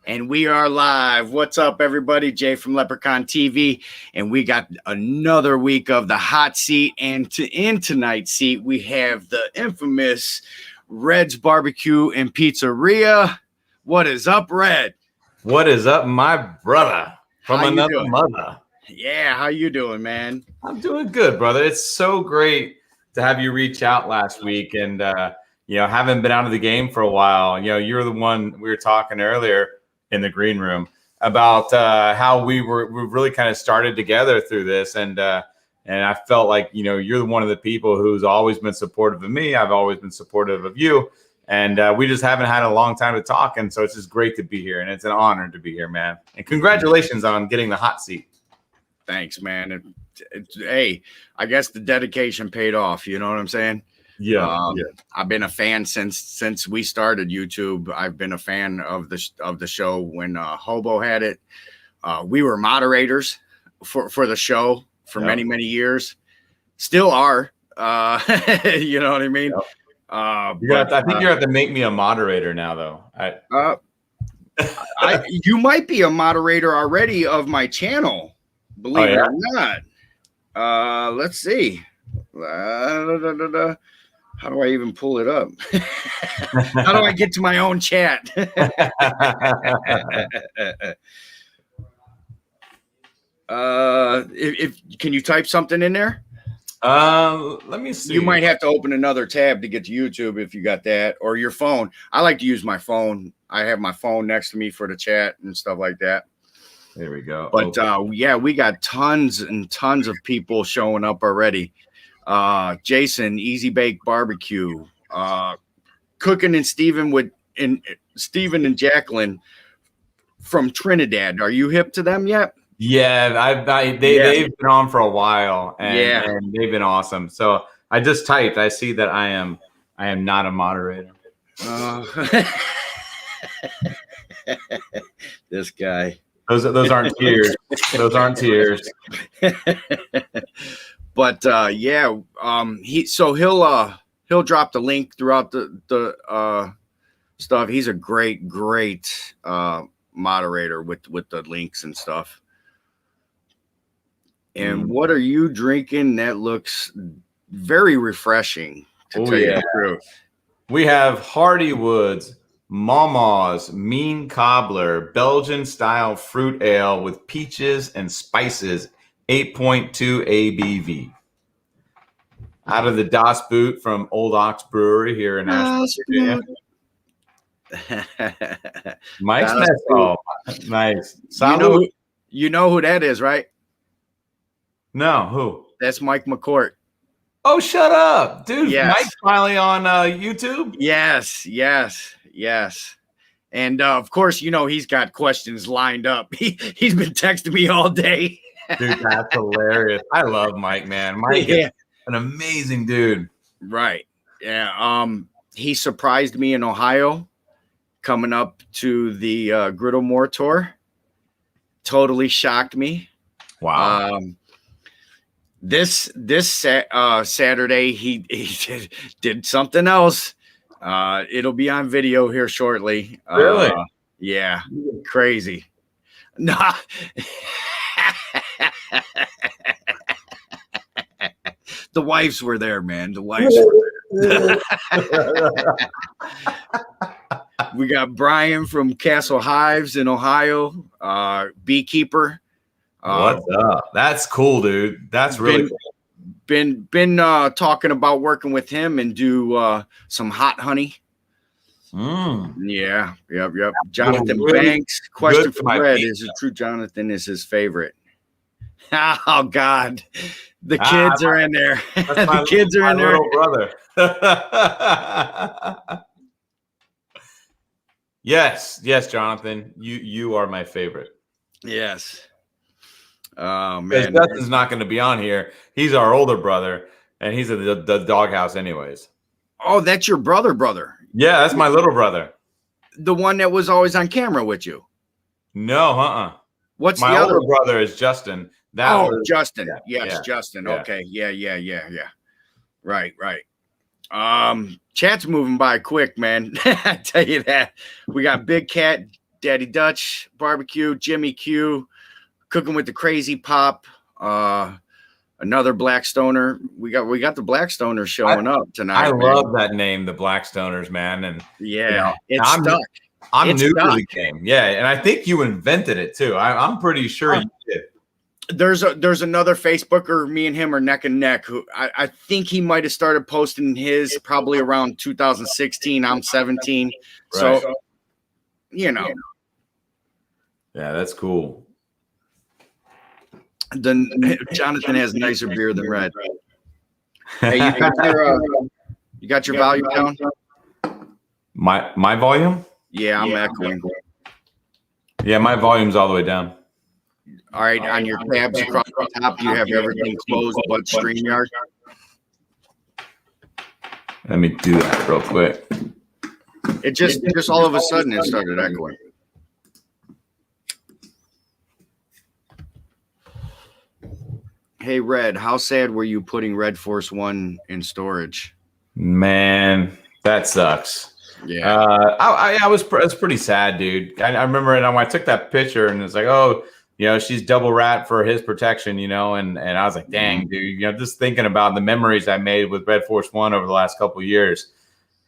And we are live. What's up, everybody? Jay from Leprechaun TV. And we got another week of the hot seat. And in tonight's seat, we have the infamous Red's BBQ and Pizzeria. What is up, Red? What is up, my brother from How you another doing? mother? Yeah, how you doing, man? I'm doing good, brother. It's so great to have you reach out last week and, haven't been out of the game for a while. You know, you're the one we were talking earlier in the green room about how we really kind of started together through this. And I felt like, you're one of the people who's always been supportive of me. I've always been supportive of you. And we just haven't had a long time to talk. And so it's just great to be here. And it's an honor to be here, man. And congratulations on getting the hot seat. Thanks, man. Hey, I guess the dedication paid off. You know what I'm saying? Yeah. I've been a fan since we started YouTube. I've been a fan of the show when Hobo had it. We were moderators for the show for many years. Still are. You know what I mean? Yep. I think you have to make me a moderator now, though. You might be a moderator already of my channel. Believe it or not. Let's see. How do I even pull it up? How do I get to my own chat? Can you type something in there? Let me see. You might have to open another tab to get to YouTube if you got that, or your phone. I like to use my phone. I have my phone next to me for the chat and stuff like that. There we go. But yeah, we got tons and tons of people showing up already. Jason, Easy Bake Barbecue, Cooking and Steven Steven and Jacqueline from Trinidad. Are you hip to them yet? Yeah, they've been on for a while, and they've been awesome. So I just typed. I see that I am not a moderator. This guy. Those aren't tears. Those aren't tears. But he'll drop the link throughout the stuff. He's a great moderator with the links and stuff. And what are you drinking? That looks very refreshing, to tell you the truth. We have Hardywood's Mama's Mean Cobbler Belgian style fruit ale with peaches and spices, 8.2 ABV. Out of the Das Boot from Old Ox Brewery here in Asheville, Virginia. Mike's nice. You know who that is, right? No, who? That's Mike McCourt. Oh, shut up, dude! Yes. Mike's finally on YouTube. Yes. And of course, he's got questions lined up. He's been texting me all day. Dude, that's hilarious. I love Mike, man. Mike is an amazing dude. Right. Yeah. He surprised me in Ohio coming up to the Griddle More tour. Totally shocked me. Wow. This Saturday he did something else. It'll be on video here shortly. Really? Yeah. Crazy. Nah. The wives were there, man. The wives were there. We got Brian from Castle Hives in Ohio, beekeeper. What's up? That's cool, dude. That's really cool. Been talking about working with him and do some hot honey. Yeah. Yep. Jonathan Banks. Question for Red: is it true Jonathan is his favorite? Oh God, the kids are in there. The kids are in there. Little brother. Yes, Jonathan. You are my favorite. Yes. Oh man, Justin's not going to be on here. He's our older brother, and he's at the doghouse anyways. Oh, that's your brother. Yeah, that's my little brother. The one that was always on camera with you. No, What's my the other older brother is Justin. Justin. Yeah, Yes, Justin. Yeah. Okay. Yeah. Right. Chat's moving by quick, man. I tell you that. We got Big Cat Daddy Dutch Barbecue, Jimmy Q, Cooking with the Crazy Pop, another Blackstoner. We got the Blackstoners showing up tonight. I man. love that name, the Blackstoners, man. And it's stuck. I'm new to the game. Yeah, and I think you invented it too. I'm pretty sure you did. There's another Facebooker, me and him are neck and neck, who I think he might have started posting his probably around 2016. I'm 17. Right. So, Yeah, that's cool. Then Jonathan has nicer beer than Red. Hey, you got your volume down? My volume? Yeah, I'm echoing. Yeah, my volume's all the way down. All right, on your tabs across the top, you have everything closed but StreamYard. Let me do that real quick. It just all of a sudden it started echoing. Hey, Red, how sad were you putting Red Force 1 in storage? Man, that sucks. Yeah. I was pretty sad, dude. I remember it when I took that picture and it's like, oh, she's double wrapped for his protection, and I was like, dang, dude, just thinking about the memories I made with Red Force 1 over the last couple of years.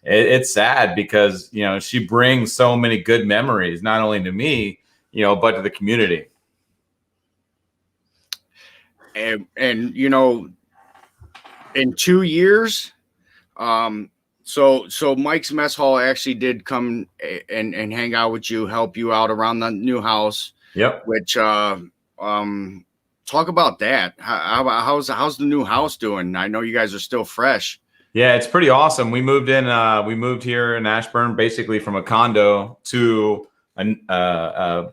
It's sad because, she brings so many good memories, not only to me, but to the community. And in 2 years, so Mike's Mess Hall actually did come and hang out with you, help you out around the new house. Yep. Which talk about that. How's the new house doing? I know you guys are still fresh. Yeah, it's pretty awesome. We moved in. We moved here in Ashburn, basically from a condo to a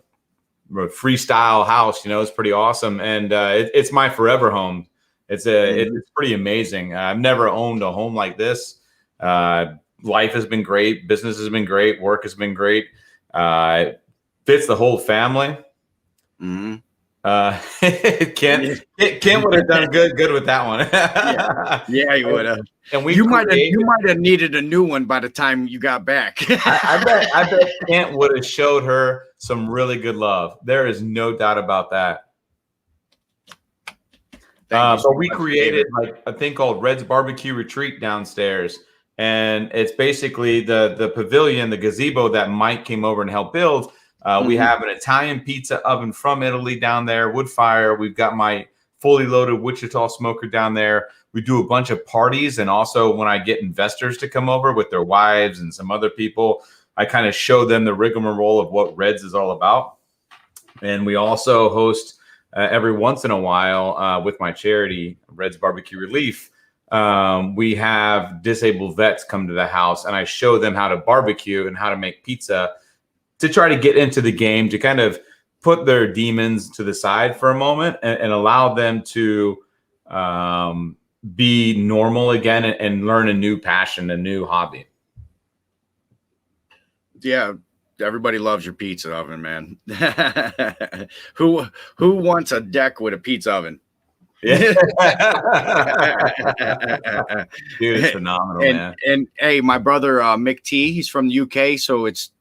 freestyle house. It's pretty awesome, and it's my forever home. It's pretty amazing. I've never owned a home like this. Life has been great. Business has been great. Work has been great. It fits the whole family. Mm-hmm. Kent would have done good with that one. yeah, he would have. And you might have needed a new one by the time you got back. I bet Kent would have showed her some really good love. There is no doubt about that. But we created like a thing called Red's Barbecue Retreat downstairs, and it's basically the pavilion, the gazebo that Mike came over and helped build. We have an Italian pizza oven from Italy down there, wood fire. We've got my fully loaded Wichita smoker down there. We do a bunch of parties. And also when I get investors to come over with their wives and some other people, I kind of show them the rigmarole of what Reds is all about. And we also host every once in a while with my charity, Reds Barbecue Relief. We have disabled vets come to the house and I show them how to barbecue and how to make pizza, to try to get into the game, to kind of put their demons to the side for a moment and allow them to be normal again and learn a new passion, a new hobby. Yeah, everybody loves your pizza oven, man. Who wants a deck with a pizza oven? Yeah. Dude, it's phenomenal, man. And hey, my brother Mick T, he's from the UK, so it's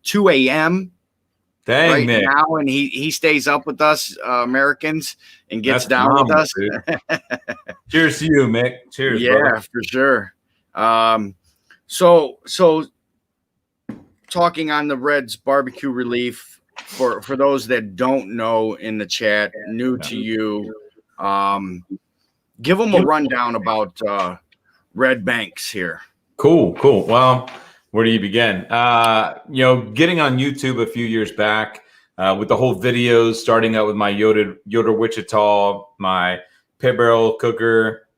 2 a.m. Dang, Nick. now, and he stays up with us Americans and gets down with us. Cheers to you, Mick. Cheers. Yeah, brother. For sure. So talking on the Reds Barbecue Relief, for those that don't know in the chat, new to you, give them a rundown about Red Banks here. Cool. Well, where do you begin? Getting on YouTube a few years back with the whole videos, starting out with my Yoder Wichita, my pit barrel cooker,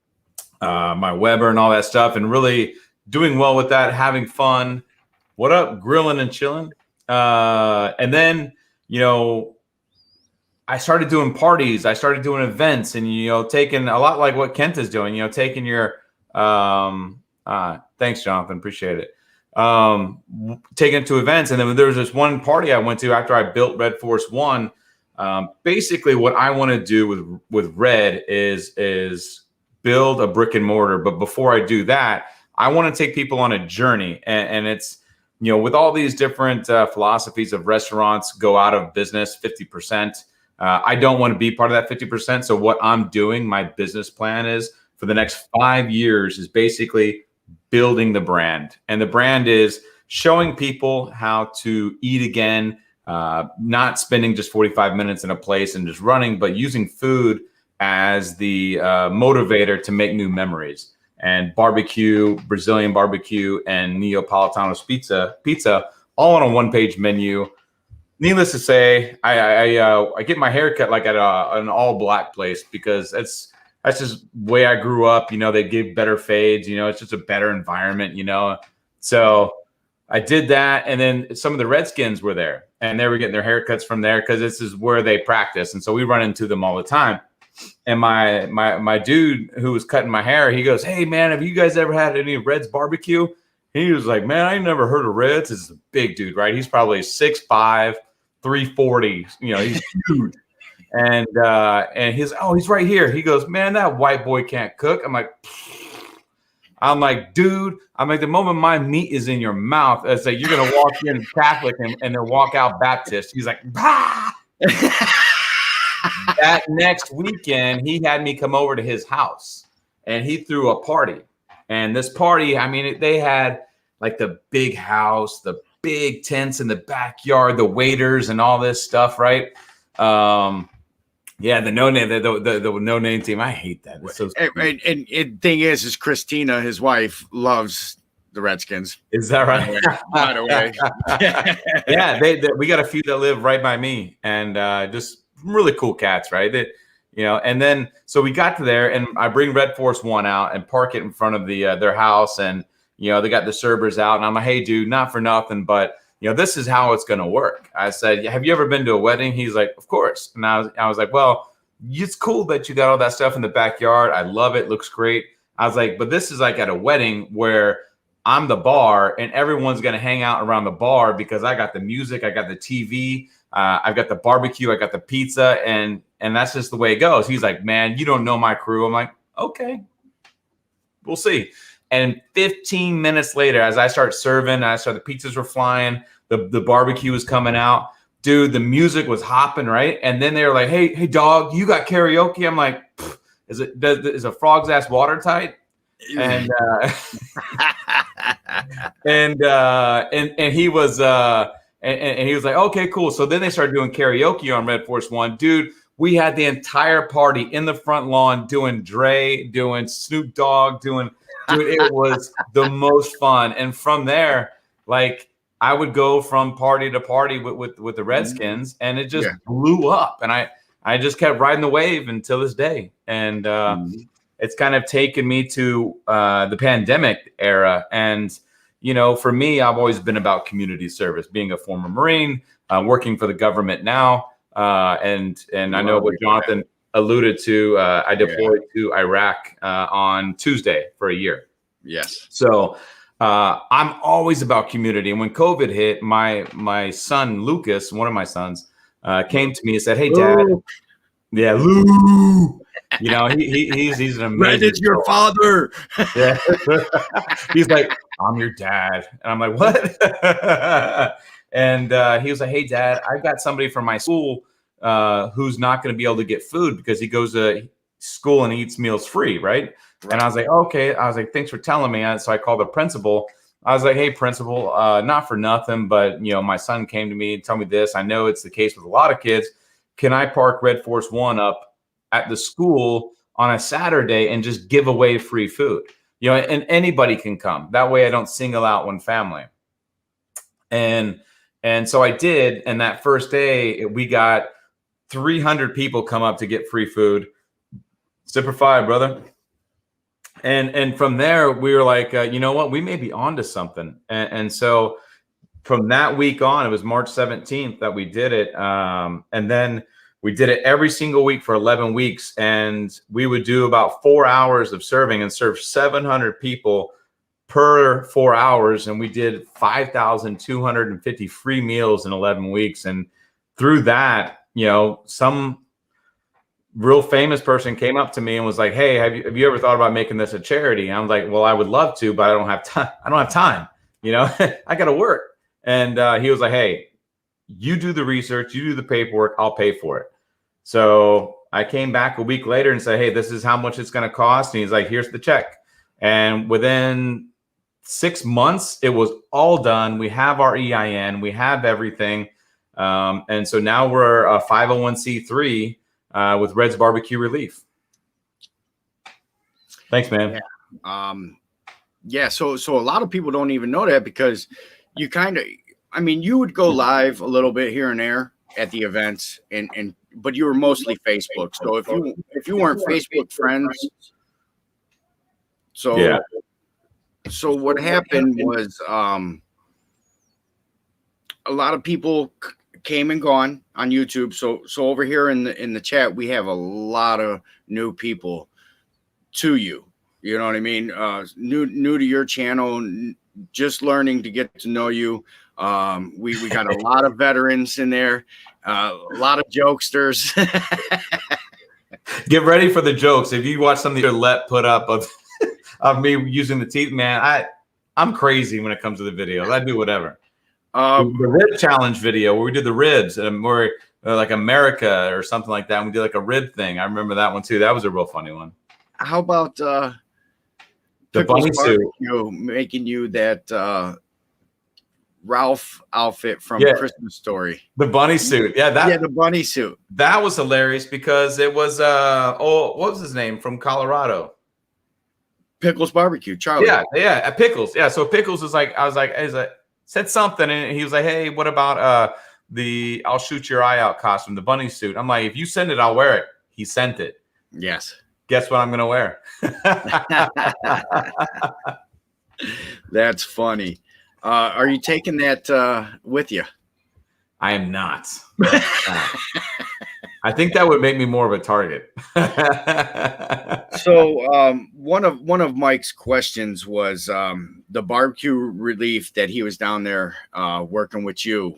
my Weber and all that stuff, and really doing well with that, having fun. What up, grilling and chilling? And then, I started doing parties. I started doing events and, taking a lot like what Kent is doing, taking your thanks, Jonathan. Appreciate it. Taken to events. And then there was this one party I went to after I built Red Force 1. Basically what I want to do with Red is build a brick and mortar. But before I do that, I want to take people on a journey. And it's with all these different philosophies of restaurants go out of business 50%. I don't want to be part of that 50%. So what I'm doing, my business plan is for the next 5 years is basically building the brand. And the brand is showing people how to eat again, not spending just 45 minutes in a place and just running, but using food as the motivator to make new memories. And barbecue, Brazilian barbecue, and Neapolitano's pizza, all on a one-page menu. Needless to say, I get my hair cut like at an all-black place because that's just the way I grew up. They give better fades. It's just a better environment. So I did that, and then some of the Redskins were there, and they were getting their haircuts from there because this is where they practice, and so we run into them all the time. And my dude who was cutting my hair, he goes, "Hey man, have you guys ever had any Reds barbecue?" He was like, "Man, I never heard of Reds." This is a big dude, right? He's probably 6'5", 340. He's huge. And he's right here. He goes, "Man, that white boy can't cook." I'm like, dude, the moment my meat is in your mouth, it's like you're gonna walk in Catholic and then walk out Baptist. He's like, bah! That next weekend, he had me come over to his house, and he threw a party. And this party, they had like the big house, the big tents in the backyard, the waiters, and all this stuff, right? Yeah, the no name, the no name team. I hate that. It's so and thing is Christina, his wife, loves the Redskins. Is that right? By the way, yeah, we got a few that live right by me, and just really cool cats, right? And then so we got to there, and I bring Red Force One out and park it in front of their house, and they got the servers out, and I'm like, "Hey, dude, not for nothing, but this is how it's going to work." I said, "Have you ever been to a wedding?" He's like, "Of course." And I was like, "Well, it's cool that you got all that stuff in the backyard. I love it. Looks great." I was like, "But this is like at a wedding where I'm the bar and everyone's going to hang out around the bar because I got the music, I got the TV, I've got the barbecue, I got the pizza, and that's just the way it goes." He's like, "Man, you don't know my crew." I'm like, "Okay, we'll see." And 15 minutes later, as I start serving, the pizzas were flying, the barbecue was coming out. Dude, the music was hopping, right? And then they were like, hey, dog, you got karaoke? I'm like, is a frog's ass watertight? And and he was and he was like, "Okay, cool." So then they started doing karaoke on Red Force One. Dude, we had the entire party in the front lawn doing Dre, doing Snoop Dogg, dude, it was the most fun. And from there, like, I would go from party to party with the Redskins, and it just blew up. And I just kept riding the wave until this day. And it's kind of taken me to the pandemic era. And, for me, I've always been about community service, being a former Marine, working for the government now. And I know what Jonathan alluded to. I deployed to Iraq on Tuesday for a year. Yes. So I'm always about community. And when COVID hit, my son, Lucas, one of my sons, came to me and said, "Hey, Dad." Ooh. Yeah, Lou. He's an amazing. Red is your father. Yeah. He's like, "I'm your dad." And I'm like, "What?" And he was like, "Hey, Dad, I got somebody from my school who's not going to be able to get food because he goes to school and eats meals free, right?" And I was like, "Okay." I was like, "Thanks for telling me." So I called the principal. I was like, "Hey, principal, not for nothing, but my son came to me and told me this. I know it's the case with a lot of kids. Can I park Red Force One up at the school on a Saturday and just give away free food? And anybody can come. That way I don't single out one family." And so I did. And that first day we got 300 people come up to get free food. Semper Fi, brother. And from there we were like, you know what, we may be onto something. And so from that week on, it was March 17th that we did it. And then we did it every single week for 11 weeks. And we would do about 4 hours of serving and serve 700 people per 4 hours. And we did 5,250 free meals in 11 weeks. And through that, some real famous person came up to me and was like, "Hey, have you ever thought about making this a charity?" And I was like, "Well, I would love to, but I don't have time. I don't have time. I got to work." And he was like, hey, you do the research, you do the paperwork, I'll pay for it. So I came back a week later and said, hey, this is how much it's going to cost. And he's like, here's the check. And within 6 months, it was all done. We have our EIN, we have everything. And so now we're a 501c3 with Red's Barbecue Relief. Thanks, man. Yeah. So a lot of people don't even know that, because you you would go live a little bit here and there at the events, but you were mostly Facebook. So if you weren't Facebook friends, so what happened was a lot of people came and gone on YouTube. So over here in the chat, we have a lot of new people to you. You know what I mean? New to your channel, just learning to get to know you. We got a lot of veterans in there, a lot of jokesters. Get ready for the jokes. If you watch some of the let put up of me using the teeth, man, I'm crazy when it comes to the videos. I do whatever. The rib challenge video where we did the ribs, and we're like America or something like that. And we did like a rib thing. I remember that one too. That was a real funny one. How about the bunny suit making you that Ralph outfit from Christmas Story? The bunny suit. The bunny suit. That was hilarious because it was what was his name from Colorado? Pickles Barbecue, Charlie. Yeah, Pickles. Yeah, so Pickles was like, said something, and he was like, hey, what about the I'll shoot your eye out costume, the bunny suit? I'm like, if you send it, I'll wear it. He sent it. Yes. Guess what I'm gonna wear? That's funny. Are you taking that with you? I am not. I think that would make me more of a target. So one of Mike's questions was the barbecue relief that he was down there working with you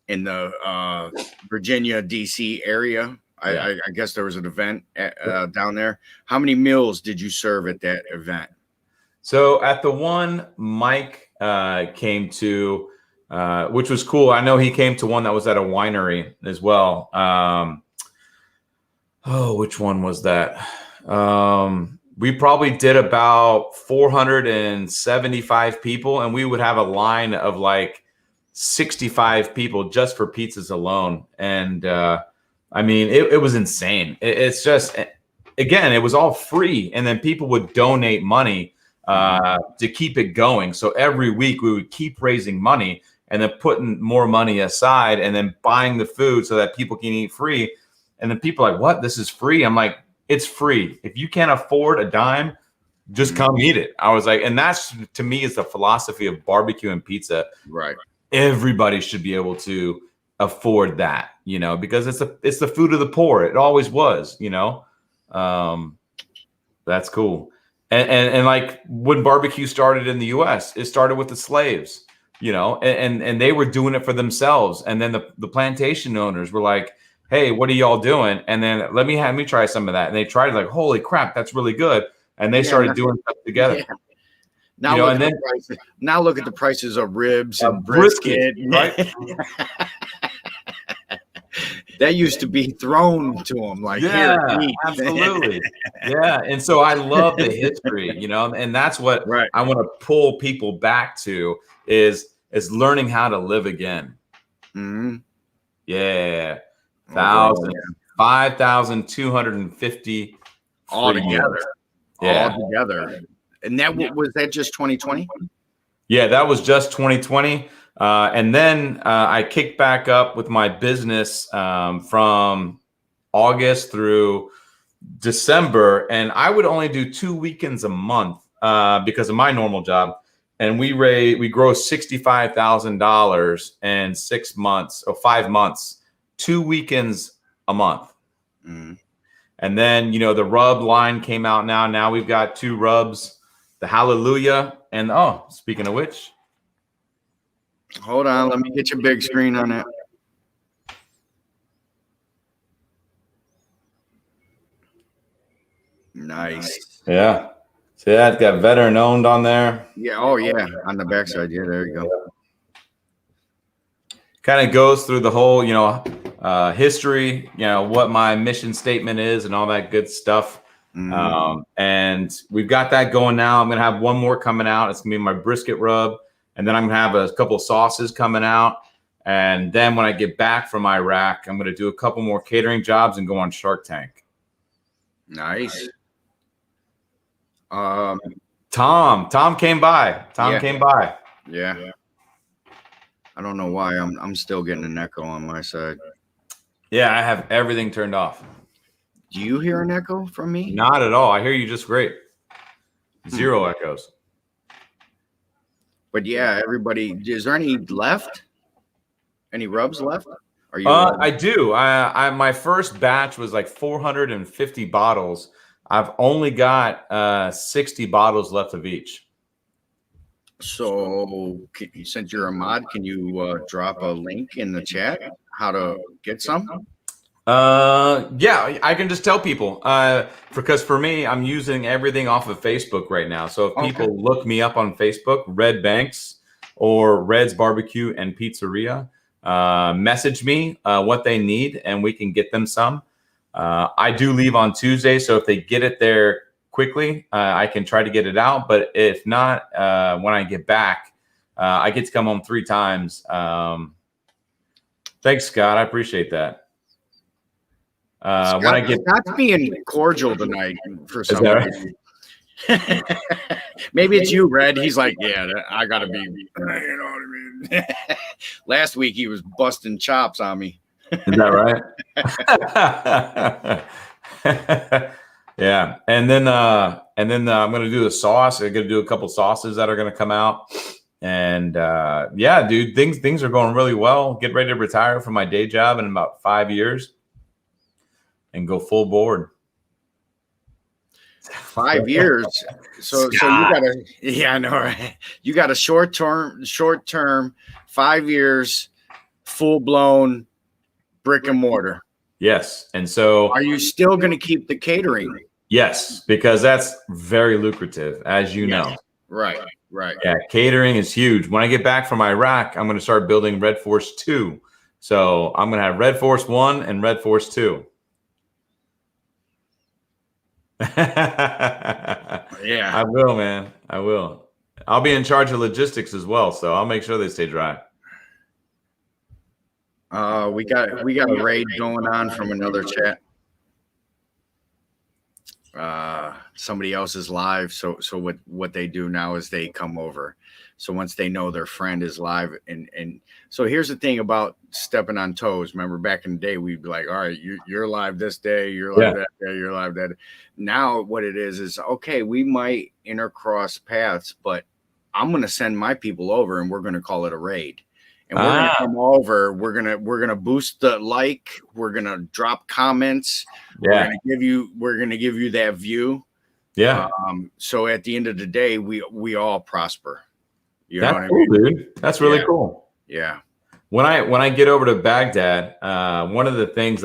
in the Virginia, DC area. I guess there was an event down there. How many meals did you serve at that event? So at the one Mike came to, which was cool. I know he came to one that was at a winery as well. Which one was that? We probably did about 475 people, and we would have a line of like 65 people just for pizzas alone. And I mean, it was insane. It's just, again, it was all free, and then people would donate money to keep it going. So every week we would keep raising money and then putting more money aside and then buying the food so that people can eat free. And then people are like, what? This is free? I'm like, it's free. If you can't afford a dime, just come eat it. I was like, and that's, to me, is the philosophy of barbecue and pizza. Right. Everybody should be able to afford that, you know, because it's the food of the poor. It always was, you know. That's cool. And like when barbecue started in the US, it started with the slaves, you know, and they were doing it for themselves. And then the plantation owners were like, hey, what are y'all doing? And then let me try some of that. And they tried it, like, holy crap, that's really good. And they started doing stuff together. Yeah. Now, you know, now look at the prices of ribs and brisket. Right? That used to be thrown to them, like, yeah, here, eat. Absolutely. Yeah. And so I love the history, you know, and that's what I want to pull people back to is learning how to live again. Mm-hmm. Yeah. 5,250 altogether. Yeah. Altogether. And that was that just 2020? Yeah, that was just 2020. And then I kicked back up with my business from August through December. And I would only do 2 weekends a month because of my normal job. And we grossed $65,000 in 6 months or 5 months, 2 weekends a month. Mm-hmm. And then, you know, the rub line came out now. Now we've got 2 rubs, the Hallelujah. And speaking of which. Hold on, let me get your big screen on that. Nice. Yeah. See that? It's got veteran owned on there. Yeah. Oh, yeah. On the backside. Yeah, there you go. kind of goes through the whole, history, what my mission statement is and all that good stuff. And we've got that going now. I'm going to have one more coming out. It's going to be my brisket rub. And then I'm going to have a couple of sauces coming out. And then when I get back from Iraq, I'm going to do a couple more catering jobs and go on Shark Tank. Nice. Tom came by. Tom came by. Yeah. I don't know why I'm still getting an echo on my side. Yeah, I have everything turned off. Do you hear an echo from me? Not at all. I hear you just great. Zero echoes. But yeah, everybody, is there any left? Any rubs left? Are you? I do. I my first batch was like 450 bottles. I've only got 60 bottles left of each. So since you're a mod, can you drop a link in the chat how to get some? Yeah, I can just tell people because for me, I'm using everything off of Facebook right now. So if people look me up on Facebook, Red Banks or Red's Barbecue and Pizzeria, message me what they need and we can get them some. I do leave on Tuesday, so if they get it there quickly, I can try to get it out. But if not, when I get back, I get to come home 3 times. Thanks, Scott. I appreciate that. When I get Scott's being cordial tonight for some reason. Maybe it's you, Red. He's like, yeah, I gotta be. You know what I mean? Last week he was busting chops on me. Is that right? Yeah, and then I'm gonna do the sauce. I'm gonna do a couple sauces that are gonna come out, and yeah, dude, things are going really well. Get ready to retire from my day job in about 5 years, and go full board. 5 years. So you gotta, I know, right? You got a short term, 5 years, full blown brick and mortar. Yes. And so are you still going to keep the catering? Yes, because that's very lucrative, as you know. Right. Yeah, catering is huge. When I get back from Iraq, I'm going to start building Red Force 2. So I'm going to have Red Force 1 and Red Force 2. Yeah, I will, man. I will. I'll be in charge of logistics as well, so I'll make sure they stay dry. We got a raid going on from another chat. Somebody else is live, so what they do now is they come over. So once they know their friend is live, and so here's the thing about stepping on toes. Remember back in the day, we'd be like, all right, you're live this day, you're live that day, you're live that day. Now what it is okay, we might intercross paths, but I'm gonna send my people over and we're gonna call it a raid. And we're gonna come over, we're gonna boost the like, we're gonna drop comments, we're gonna give you that view. Yeah. So at the end of the day, we all prosper. You know That's cool, dude. That's really cool. Yeah. When I get over to Baghdad, one of the things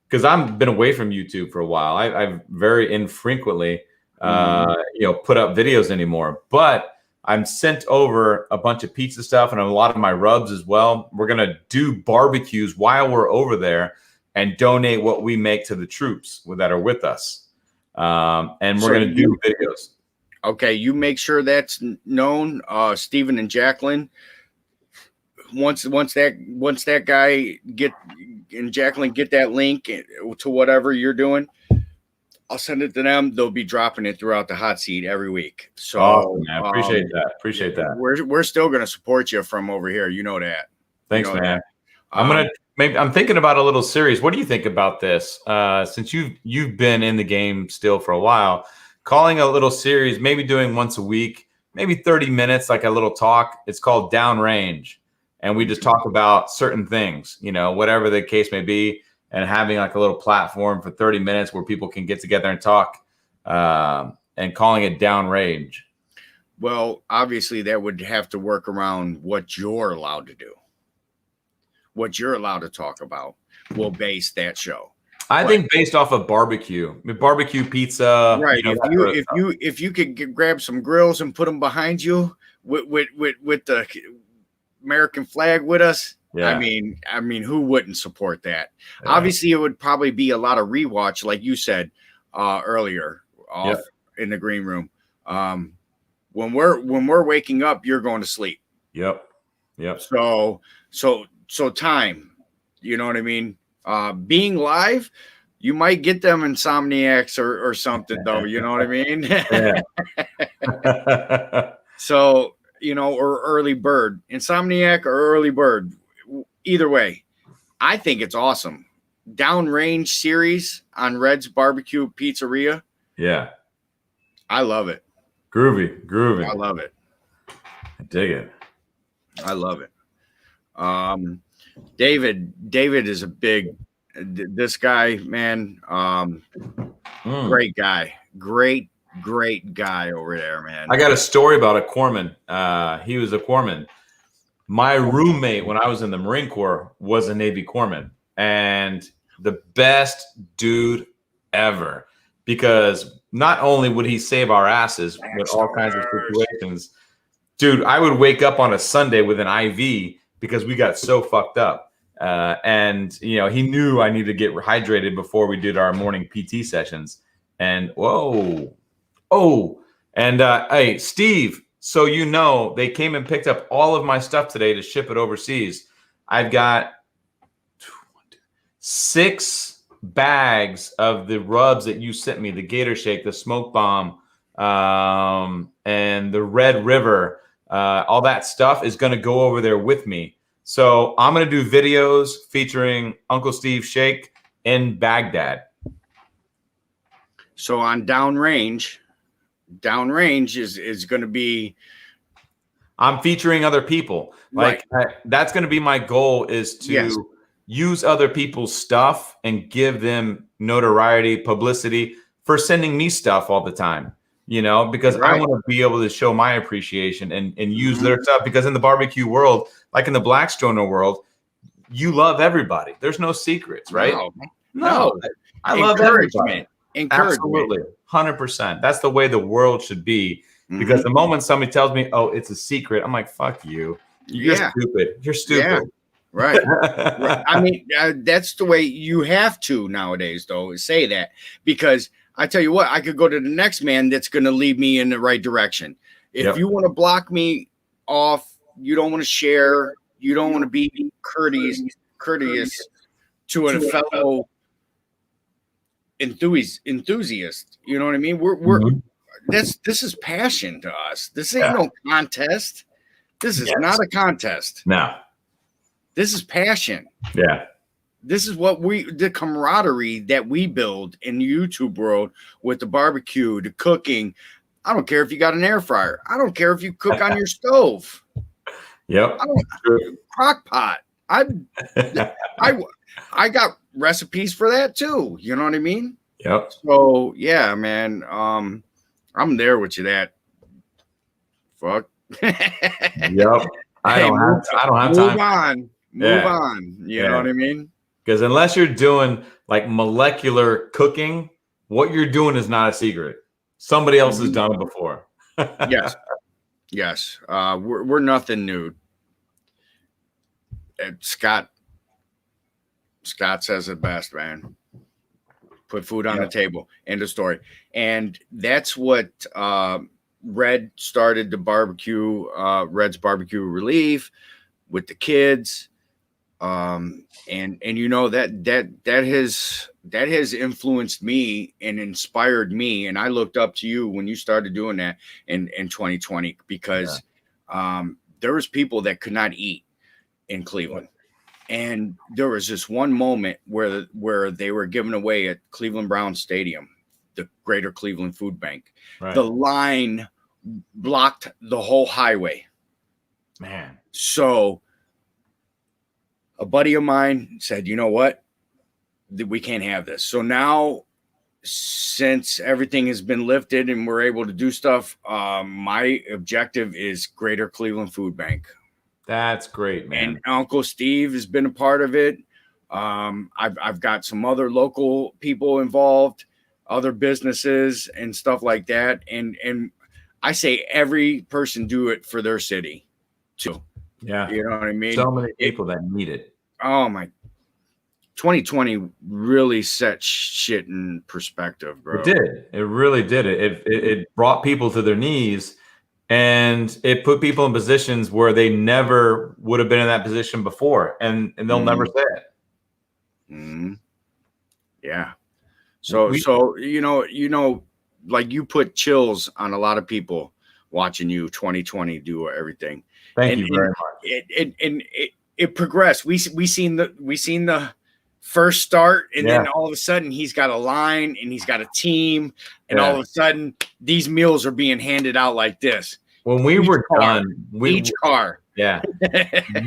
because I've been away from YouTube for a while, I've very infrequently put up videos anymore. But I'm sent over a bunch of pizza stuff and a lot of my rubs as well. We're gonna do barbecues while we're over there and donate what we make to the troops that are with us. And we're gonna do videos. Okay, you make sure that's known, Stephen and Jacqueline. Once that guy Jacqueline get that link to whatever you're doing, I'll send it to them. They'll be dropping it throughout the hot seat every week. So awesome, man. Appreciate that. We're still gonna support you from over here. You know that. Thanks, man. I'm thinking about a little series. What do you think about this? Since you've been in the game still for a while. Calling a little series, maybe doing once a week, maybe 30 minutes, like a little talk. It's called Downrange. And we just talk about certain things, whatever the case may be, and having like a little platform for 30 minutes where people can get together and talk, and calling it Downrange. Well, obviously that would have to work around what you're allowed to do. What you're allowed to talk about will base that show. I think based off of barbecue pizza, right? If you could grab some grills and put them behind you with the American flag with us, Yeah. I mean, who wouldn't support that? Yeah. Obviously, it would probably be a lot of rewatch, like you said earlier, off in the green room. When we're waking up, you're going to sleep. Yep. So time, you know what I mean? Being live, you might get them insomniacs or something, though. You know what I mean? Yeah. So, or early bird, insomniac or early bird. Either way, I think it's awesome. Downrange series on Red's Barbecue Pizzeria. Yeah. I love it. Groovy. I love it. I dig it. I love it. David is a big, this guy, man. Great guy. Great guy over there, man. I got a story about a corpsman. He was a corpsman. My roommate when I was in the Marine Corps was a Navy corpsman, and the best dude ever, because not only would he save our asses with all kinds of situations, dude, I would wake up on a Sunday with an IV because we got so fucked up. And he knew I needed to get hydrated before we did our morning PT sessions. And hey, Steve, so they came and picked up all of my stuff today to ship it overseas. I've got 6 bags of the rubs that you sent me, the Gator Shake, the Smoke Bomb, and the Red River. All that stuff is going to go over there with me. So I'm going to do videos featuring Uncle Steve Shake in Baghdad. So on downrange is going to be. I'm featuring other people. Like that's going to be my goal, is to use other people's stuff and give them notoriety, publicity for sending me stuff all the time. Because I want to be able to show my appreciation and use their stuff, because in the barbecue world, like in the Black Stoner world, you love everybody. There's no secrets, right? No. I love everybody. Absolutely. 100%. That's the way the world should be. Because the moment somebody tells me, oh, it's a secret, I'm like, fuck you. You're stupid. You're stupid. Yeah. Right. I mean, that's the way you have to nowadays, though, say that, because I tell you what, I could go to the next man that's going to lead me in the right direction. If you want to block me off, you don't want to share, you don't want to be courteous to a fellow enthusiast. You know what I mean? This is passion to us. This ain't no contest. This is not a contest. No. This is passion. Yeah. This is the camaraderie that we build in the YouTube world with the barbecue, the cooking. I don't care if you got an air fryer. I don't care if you cook on your stove. Yep. Crock pot. I got recipes for that too. You know what I mean? Yep. So yeah, man. I'm there with you. That fuck. Yep. I don't have time. Move on. You know what I mean? Because unless you're doing like molecular cooking, what you're doing is not a secret. Somebody else has done it before. Yes. We're nothing new. Scott says it best, man. Put food on the table. End of story. And that's what Red started the barbecue, Red's Barbecue Relief with the kids. And that has influenced me and inspired me. And I looked up to you when you started doing that in 2020, because there was people that could not eat in Cleveland. And there was this one moment where they were giving away at Cleveland Browns Stadium, the Greater Cleveland Food Bank. Right. The line blocked the whole highway. Man. So a buddy of mine said, you know what? We can't have this. So now, since everything has been lifted and we're able to do stuff, my objective is Greater Cleveland Food Bank. That's great, man. And Uncle Steve has been a part of it. I've got some other local people involved, other businesses and stuff like that. And I say every person do it for their city too. Yeah. You know what I mean? So many people that need it. Oh my, 2020 really set shit in perspective, bro. It did. It really did. It brought people to their knees, and it put people in positions where they never would have been in that position before, and they'll never say it. Mm-hmm. Yeah. So like you put chills on a lot of people watching you 2020 do everything. Thank you very much. It progressed. We seen the first start, and then all of a sudden he's got a line and he's got a team, and all of a sudden these meals are being handed out like this. When we were done, each car. Yeah.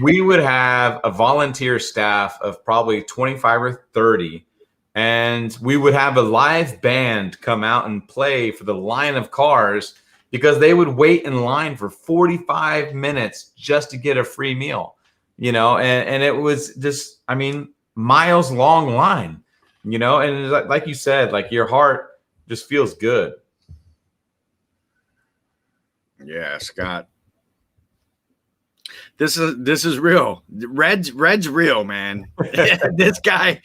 We would have a volunteer staff of probably 25 or 30. And we would have a live band come out and play for the line of cars, because they would wait in line for 45 minutes just to get a free meal, and it was just, I mean, miles long line, and like you said, like your heart just feels good. Yeah, Scott. This is real. Red's real, man. This guy,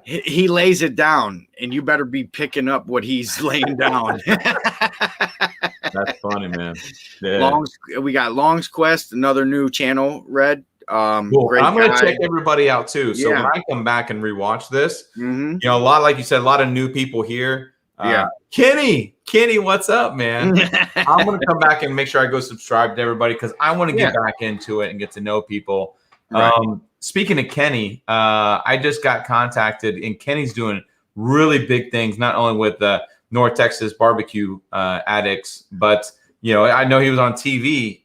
he lays it down, and you better be picking up what he's laying down. That's funny, man. Yeah. We got Long's Quest, another new channel, Red. Cool. Great I'm gonna check everybody out too. So Yeah. when I come back and rewatch this, Mhm. a lot, like you said, a lot of new people here. Yeah. Kenny, what's up, man? I'm gonna come back and make sure I go subscribe to everybody, because I want to get back into it and get to know people. Right. Speaking of Kenny, I just got contacted, and Kenny's doing really big things, not only with the North Texas barbecue addicts, but I know he was on TV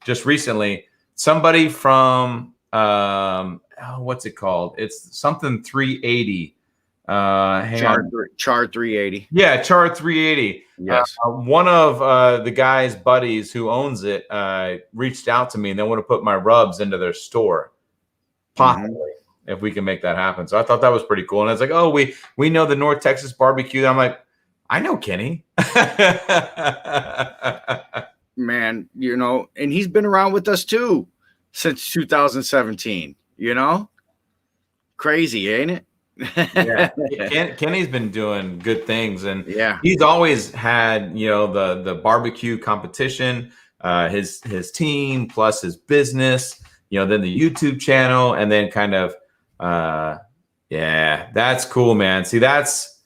just recently. Somebody from what's it called? It's something 380. Char 380. Yeah, Char 380. Yes. One of the guy's buddies who owns it reached out to me, and they want to put my rubs into their store, possibly, if we can make that happen. So I thought that was pretty cool. And I was like, oh, we know the North Texas barbecue. I'm like, I know Kenny. Man, and he's been around with us too since 2017. Crazy, ain't it? Yeah, Kenny's been doing good things, and yeah, he's always had the barbecue competition, his team plus his business, then the YouTube channel, and then kind of that's cool, man. See, that's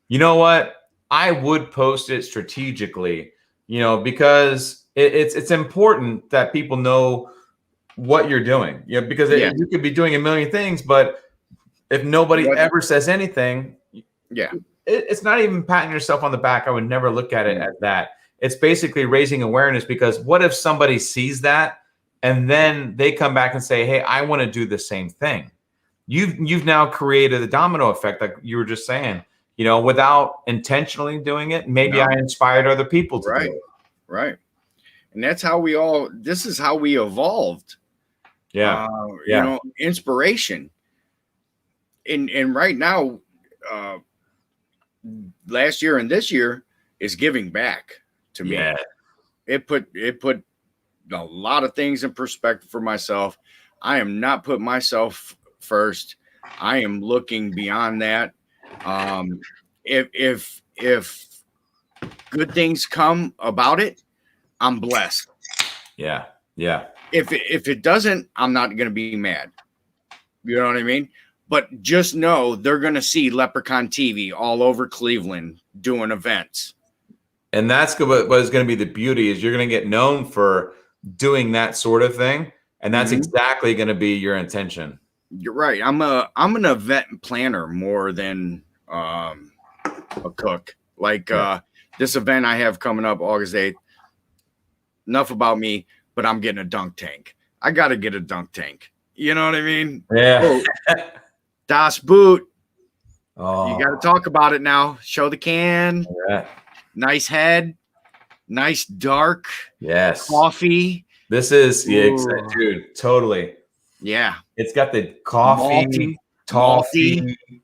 what I would post it strategically, because it's important that people know what you're doing, because you could be doing a million things, but if nobody ever says anything, it's not even patting yourself on the back. I would never look at it as that. It's basically raising awareness, because what if somebody sees that and then they come back and say, hey, I want to do the same thing? You've now created a domino effect, like you were just saying, without intentionally doing it. Maybe I inspired other people to do it. Right. And that's how this is how we evolved. Yeah. Inspiration. And right now, last year and this year is giving back to me. Yeah. It put a lot of things in perspective for myself. I am not putting myself first. I am looking beyond that. If good things come about it, I'm blessed. Yeah. If it doesn't, I'm not going to be mad. You know what I mean? But just know they're going to see Leprechaun TV all over Cleveland doing events. And that's what is going to be the beauty, is you're going to get known for doing that sort of thing. And that's exactly going to be your intention. You're right. I'm an event planner more than a cook. Like this event I have coming up August 8th. Enough about me, but I'm getting a dunk tank. I got to get a dunk tank. You know what I mean? Yeah. Das Boot. Oh. You got to talk about it now. Show the can. Yeah. Nice head. Nice dark. Yes. Coffee. This is, dude, totally. Yeah. It's got the coffee,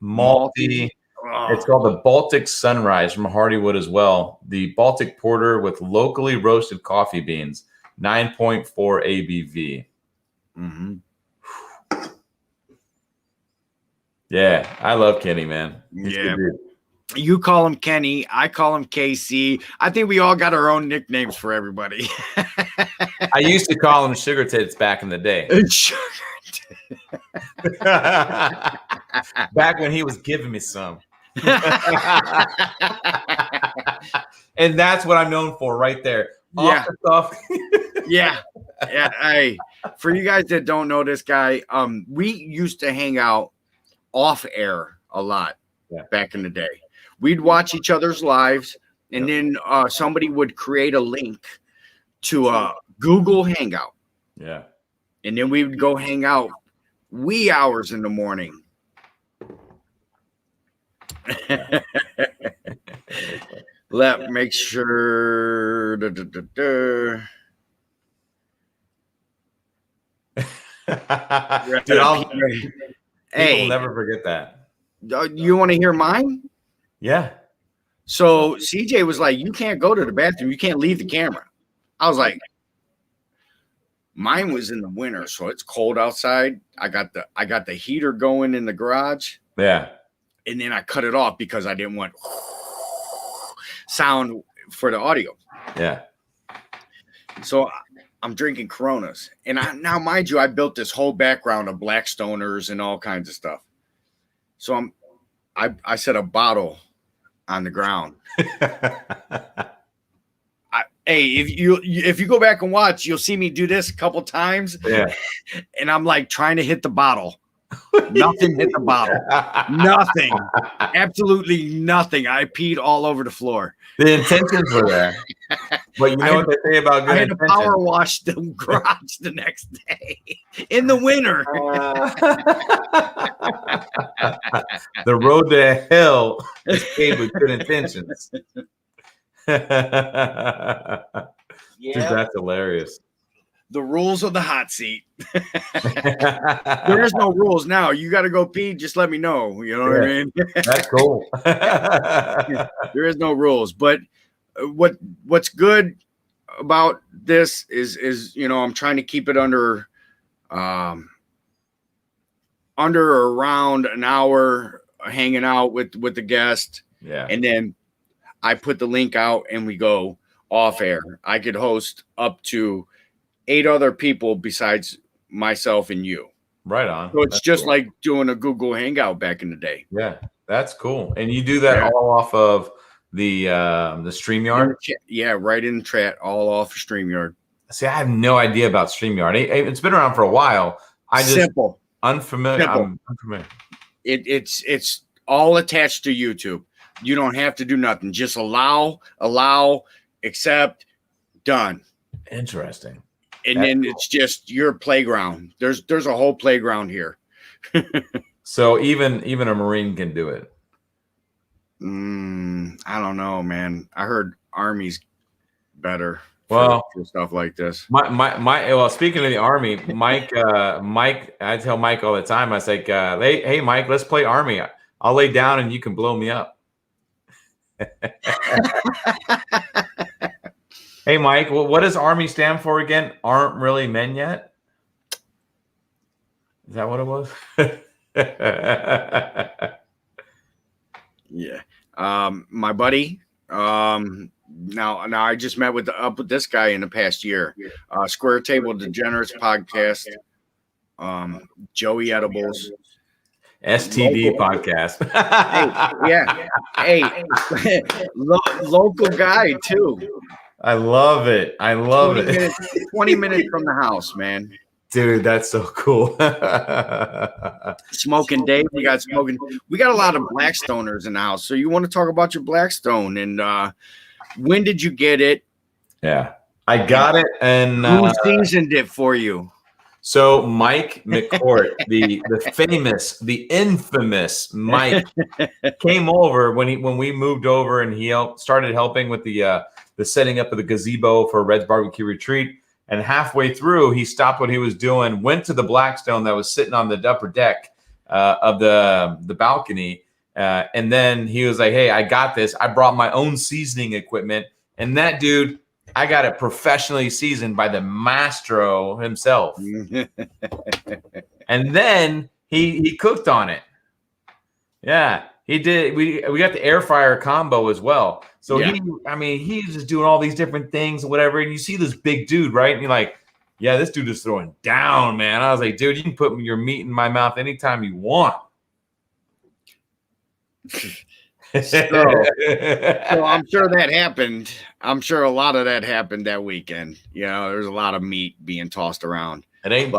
malty. Oh. It's called the Baltic Sunrise from Hardywood as well. The Baltic Porter with locally roasted coffee beans. 9.4 ABV. Mm-hmm. Yeah, I love Kenny, man. He's a Yeah. good dude. You call him Kenny. I call him KC. I think we all got our own nicknames for everybody. I used to call him Sugar Tits back in the day. Back when he was giving me some. And that's what I'm known for right there. Yeah. Off the cuff. Yeah. Hey, for you guys that don't know this guy, we used to hang out off air a lot back in the day. We'd watch each other's lives, and then somebody would create a link to Google Hangout. Yeah. And then we would go hang out wee hours in the morning. Make sure. Dude, people will never forget that. You want to hear mine? Yeah. So CJ was like, "You can't go to the bathroom. You can't leave the camera." I was like, "Mine was in the winter, so it's cold outside. I got the heater going in the garage." Yeah. And then I cut it off because I didn't want sound for the audio. Yeah. So I'm drinking Coronas, and now, mind you, I built this whole background of Black Stoners and all kinds of stuff. So I set a bottle on the ground. Hey, if you go back and watch, you'll see me do this a couple times. Yeah. And I'm like trying to hit the bottle. Nothing hit the bottle. Nothing. Absolutely nothing. I peed all over the floor. The intentions were there. But you know what they say about good intentions? I had to power wash the garage the next day in the winter. The road to hell is paved with good intentions. Yeah. Dude, that's hilarious. The rules of the hot seat. There is no rules now. You got to go pee. Just let me know. You know what I mean? That's cool. There is no rules. But what's good about this is I'm trying to keep it under or around an hour, hanging out with the guest. Yeah. And then I put the link out and we go off air. I could host up to 8 other people besides myself and you. Right on. So it's just like doing a Google Hangout back in the day. Yeah, that's cool. And you do that all off of the StreamYard? Yeah, right in the chat, all off of StreamYard. See, I have no idea about StreamYard. It's been around for a while. Simple. Unfamiliar. Simple. I'm unfamiliar. It's all attached to YouTube. You don't have to do nothing. Just allow, accept, done. Interesting. And then it's just your playground. There's a whole playground here. So even a Marine can do it. I don't know, man. I heard Army's better for stuff like this. Well, speaking of the Army, Mike, I tell Mike all the time. I say, hey, Mike, let's play Army. I'll lay down and you can blow me up. Hey, Mike, what does Army stand for again? Aren't really men yet? Is that what it was? Yeah. My buddy, now I just met with this guy in the past year. Square Table Degenerates podcast. Joey Edibles. STD podcast. Hey, local guy too. I love it. 20 minutes from the house, man. Dude, that's so cool. Smoking Dave, we got a lot of Black Stoners in the house. So you want to talk about your Blackstone and when did you get it? Yeah, I got it, and who seasoned it for you? So Mike McCourt, the famous, the infamous Mike, came over when we moved over, and he started helping with the setting up of the gazebo for Red's barbecue retreat. And halfway through, he stopped what he was doing, went to the Blackstone that was sitting on the upper deck of the balcony, and then he was like, "Hey, I got this. I brought my own seasoning equipment." And that dude I got it professionally seasoned by the maestro himself. And then he cooked on it. Yeah, he did. We got the air fryer combo as well. So he's just doing all these different things and whatever. And you see this big dude, right? And you're like, yeah, this dude is throwing down, man. I was like, dude, you can put your meat in my mouth anytime you want. So I'm sure that happened. I'm sure a lot of that happened that weekend. There's a lot of meat being tossed around. It ain't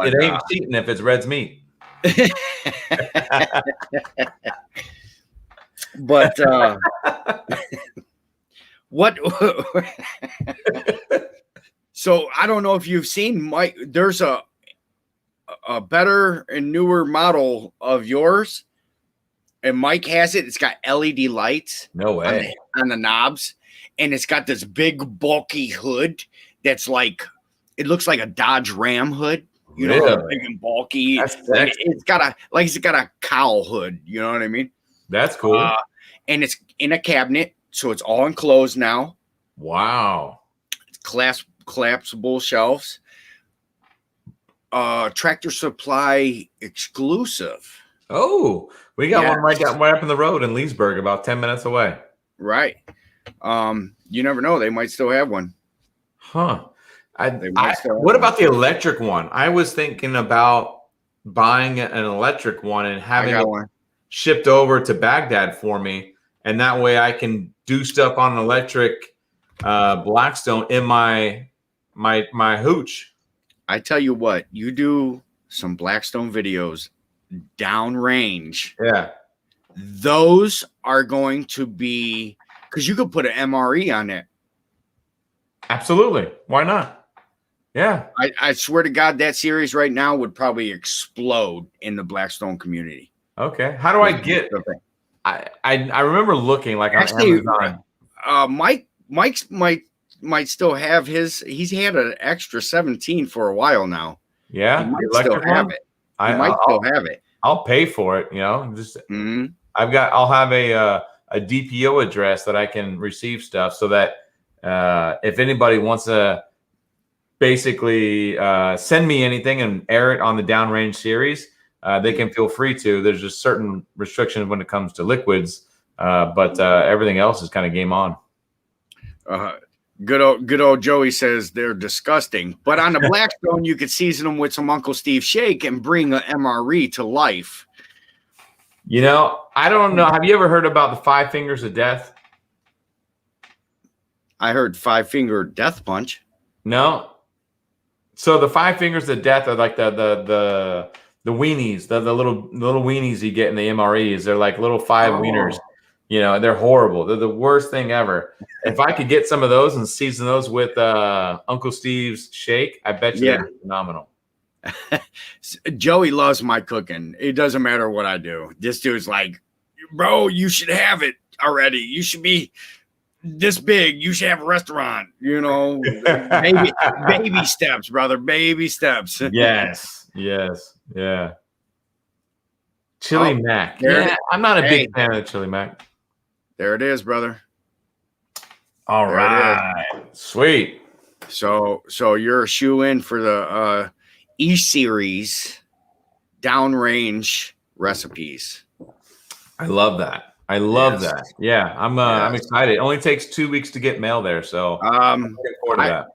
cheating if it's Red's meat. But what? So I don't know if you've seen Mike. There's a better and newer model of yours, and Mike has it. It's got LED lights. No way on the knobs, and it's got this big bulky hood that's like it looks like a Dodge Ram hood. Really? Big and bulky. It's got a cowl hood. You know what I mean? That's cool. And it's in a cabinet, so it's all enclosed now. Wow. It's collapsible shelves. Tractor Supply exclusive. Oh, we got one right up in the road in Leesburg, about 10 minutes away. Right. You never know. They might still have one. Huh. What about the electric one? I was thinking about buying an electric one and having it shipped over to Baghdad for me. And that way I can do stuff on an electric Blackstone in my hooch. I tell you what, you do some Blackstone videos downrange. Yeah. Those are going to be, because you could put an MRE on it. Absolutely. Why not? Yeah. I swear to God, that series right now would probably explode in the Blackstone community. Okay. How do I get it? I remember looking like actually, on Amazon. Mike's might still have his. He's had an extra 17 for a while now. Yeah. He might still have it. Still have it. I'll pay for it. Just I'll have a DPO address that I can receive stuff so that if anybody wants to basically send me anything and air it on the Downrange series, they can feel free to. There's just certain restrictions when it comes to liquids, but everything else is kind of game on. Good old Joey says they're disgusting, but on the Blackstone you could season them with some Uncle Steve shake and bring an MRE to life. I don't know. Have you ever heard about the 5 fingers of death? I heard 5-finger death punch. No. So the 5 fingers of death are like the weenies, the little weenies you get in the MREs. They're like little 5 wieners. They're horrible. They're the worst thing ever. If I could get some of those and season those with Uncle Steve's shake, I bet you they're phenomenal. Joey loves my cooking. It doesn't matter what I do. This dude's like, bro, you should have it already. You should be this big. You should have a restaurant. Baby steps, brother. Baby steps. Yes. Yeah. Chili Mac. Yeah, I'm not a big fan of Chili Mac. There it is, brother. All right. Sweet. So you're a shoe-in for the E-Series downrange recipes. I love that. that. Yeah, I'm excited. It only takes 2 weeks to get mail there, so I'm looking forward to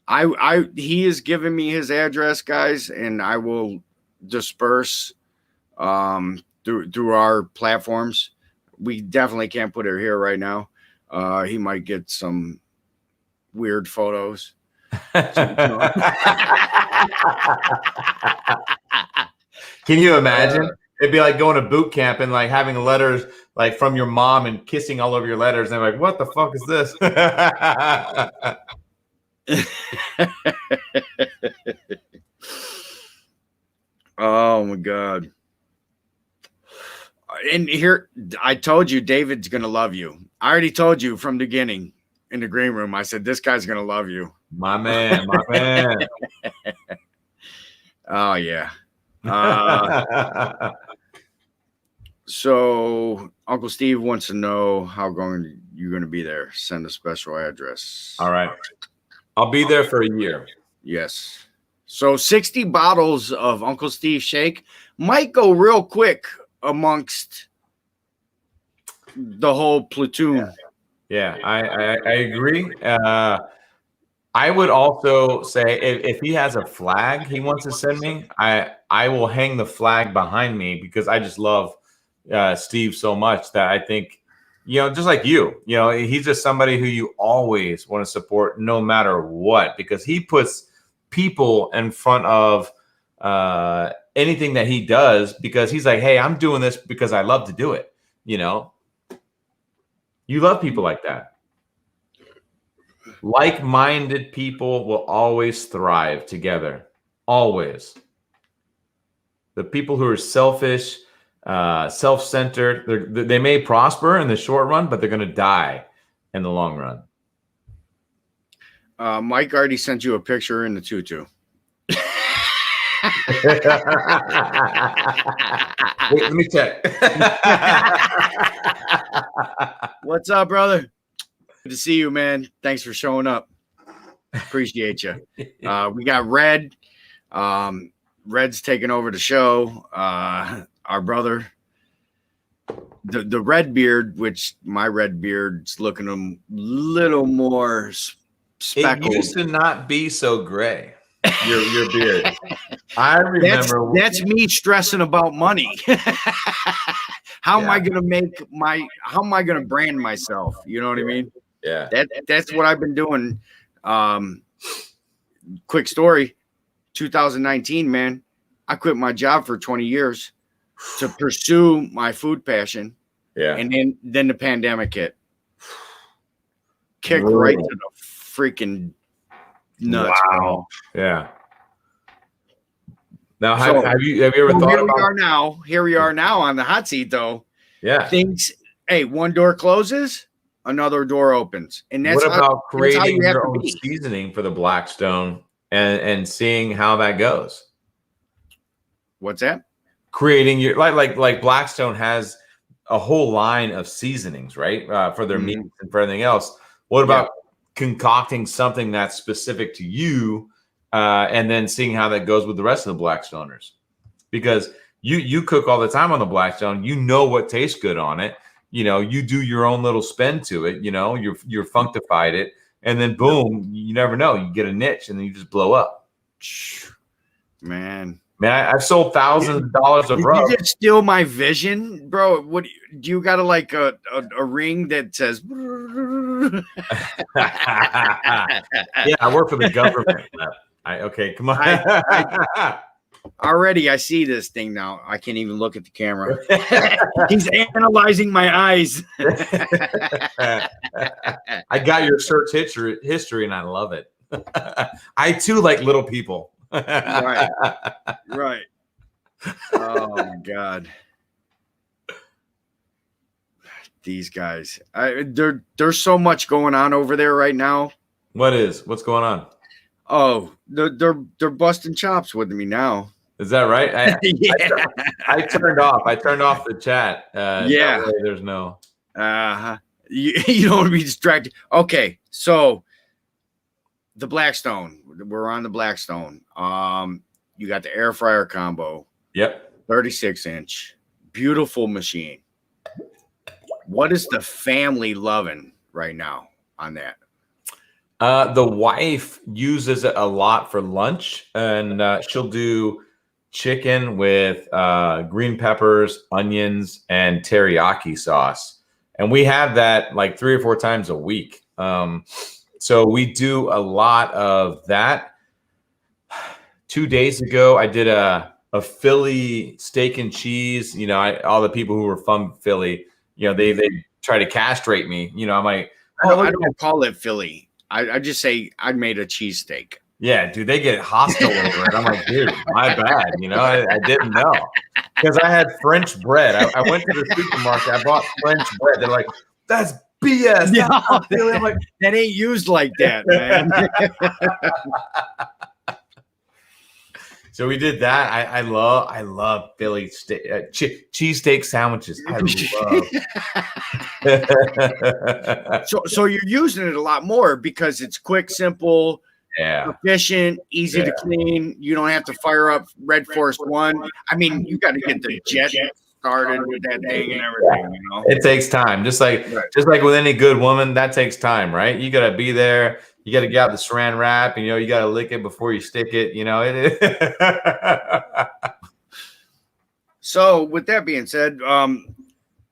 that. He has given me his address, guys, and I will disperse through our platforms. We definitely can't put it here right now. He might get some weird photos. Can you imagine? It'd be like going to boot camp and like having letters like from your mom and kissing all over your letters. And they're like, what the fuck is this? Oh my God. And here, I told you David's going to love you. I already told you from the beginning in the green room. I said, this guy's going to love you. My man. Oh, yeah. So Uncle Steve wants to know how you're going to be there. Send a special address. All right. I'll be there for a year. Yes. So 60 bottles of Uncle Steve Shake might go real quick amongst the whole platoon. Yeah, I agree. I would also say if he has a flag he wants to send me, I will hang the flag behind me because I just love Steve so much that I think, just like he's just somebody who you always want to support no matter what, because he puts people in front of anything that he does, because he's like, hey, I'm doing this because I love to do it. You love people like that. Like-minded people will always thrive together. Always. The people who are selfish, self-centered, they may prosper in the short run, but they're going to die in the long run. Mike already sent you a picture in the tutu. Wait, let me check. What's up, brother? Good to see you, man. Thanks for showing up. Appreciate you. We got Red. Red's taking over the show. Our brother, the red beard, which my red beard's looking a little more speckled. It used to not be so gray. Your beard. I remember that's me stressing about money. How am I gonna how am I gonna brand myself? You know what I mean? Yeah. That's what I've been doing. Quick story, 2019, man. I quit my job for 20 years to pursue my food passion. Yeah. And then the pandemic hit. Kicked right to the freaking nuts. Wow. Yeah. Now, have you ever thought about? Here we are now on the hot seat, though. Yeah. Hey, one door closes, another door opens, and that's what about creating your own seasoning for the Blackstone and seeing how that goes? What's that? Creating your like Blackstone has a whole line of seasonings, right? For their meats and for everything else. What about concocting something that's specific to you, and then seeing how that goes with the rest of the Blackstoners? Because you cook all the time on the Blackstone, what tastes good on it. You do your own little spin to it. You're functified it, and then boom, you never know. You get a niche, and then you just blow up. Man, I've sold thousands of dollars of rub. You just steal my vision, bro. What do you got? Like a ring that says? Yeah, I work for the government. Okay, come on. Already, I see this thing now. I can't even look at the camera. He's analyzing my eyes. I got your search history, and I love it. I too like little people. Right. Oh my God. These guys. There's so much going on over there right now. What's going on? Oh, they're busting chops with me now. Is that right? Yeah. I turned off the chat. Yeah. That way there's no. You don't want to be distracted. Okay, so the Blackstone. We're on the Blackstone. You got the air fryer combo. Yep. 36-inch. Beautiful machine. What is the family loving right now on that? The wife uses it a lot for lunch, and she'll do chicken with green peppers, onions, and teriyaki sauce. And we have that like 3 or 4 times a week. So we do a lot of that. 2 days ago, I did a Philly steak and cheese. All the people who were from Philly, they try to castrate me. I'm like, I don't call it Philly. I just say I made a cheesesteak. Yeah, dude, they get hostile over it. I'm like, dude, my bad. I didn't know, because I had French bread. I went to the supermarket. I bought French bread. They're like, that's BS. Yeah, I'm like, that ain't used like that, man. So we did that. I love Philly cheesesteak sandwiches. I love. So you're using it a lot more because it's quick, simple, Yeah. efficient, easy to clean. You don't have to fire up Red Force One. I mean, you got to get the jet started with that thing and everything. You know, it takes time. Just like with any good woman, that takes time, right? You got to be there. You got to get out the Saran wrap, and you got to lick it before you stick it. So with that being said,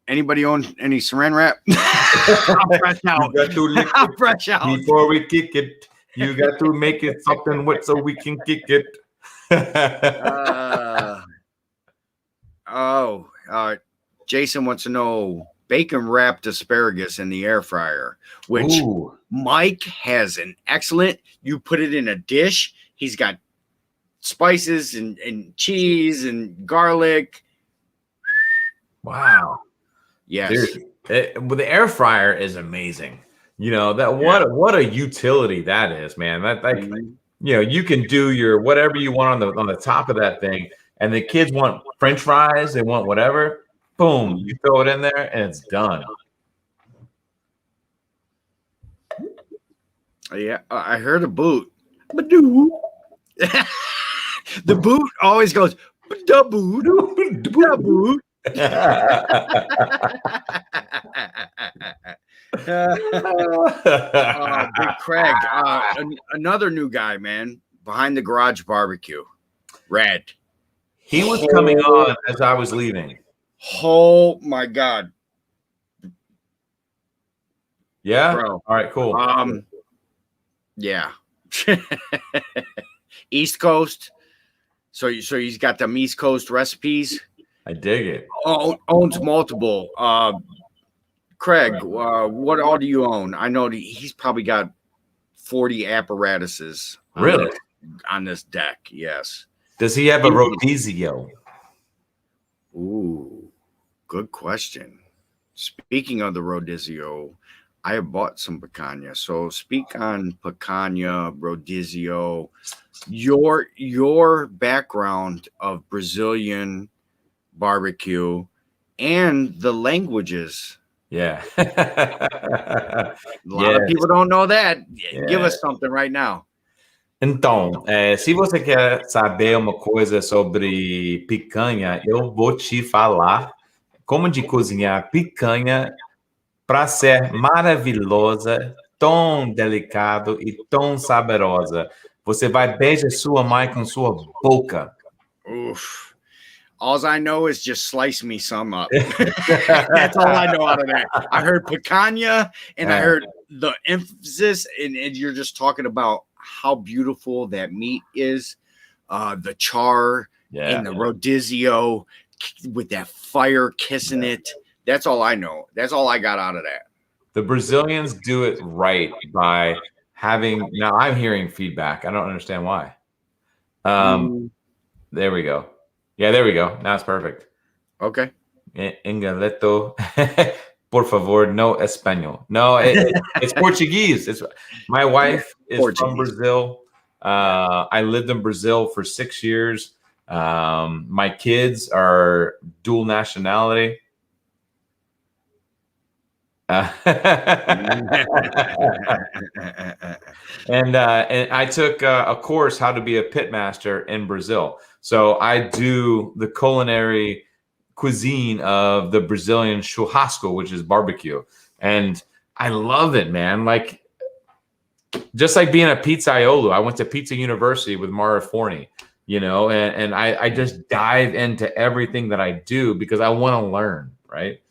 anybody own any Saran wrap? I'm fresh out. You got to lick I'm fresh out before we kick it. You got to make it something wet so we can kick it. Jason wants to know bacon wrapped asparagus in the air fryer, which Mike has an excellent. You put it in a dish. He's got spices and cheese and garlic. Wow. Yes. The air fryer is amazing. What a utility that is, man. You can do your whatever you want on the top of that thing, and the kids want French fries, they want whatever. Boom, you throw it in there and it's done. Yeah, I heard a boot. The boot always goes da boot, da boot. Big Craig, another new guy, man, behind the garage barbecue. Red. He was coming on as I was leaving. Oh my God. Yeah. Bro. All right, cool. Yeah. East Coast. So he's got them East Coast recipes. I dig it. Owns multiple. Craig, what all do you own? I know he's probably got 40 apparatuses. Really? On this deck, yes. Does he have a rodizio? Ooh, good question. Speaking of the rodizio, I have bought some picanha. So speak on picanha, rodizio, your background of Brazilian barbecue and the languages. Yeah. A lot of people don't know that. Yeah. Give us something right now. Então, se você quer saber uma coisa sobre picanha, eu vou te falar como de cozinhar picanha para ser maravilhosa, tão delicado e tão saborosa. Você vai beijar sua mãe com sua boca. Oof. All I know is just slice me some up. That's all I know out of that. I heard picanha and I heard the emphasis, and you're just talking about how beautiful that meat is, the char and the rodizio with that fire kissing it. That's all I know. That's all I got out of that. The Brazilians do it right by having. Now I'm hearing feedback. I don't understand why. There we go. Yeah, there we go. Now it's perfect. Okay. Engaleto. Por favor, no español. No, it's Portuguese. My wife is from Brazil. I lived in Brazil for 6 years. My kids are dual nationality. And I took a course how to be a pit master in Brazil. So I do the culinary cuisine of the Brazilian churrasco, which is barbecue. And I love it, man. Like, just like being a pizzaiolo, I went to Pizza University with Mara Forney, and I just dive into everything that I do because I want to learn, right?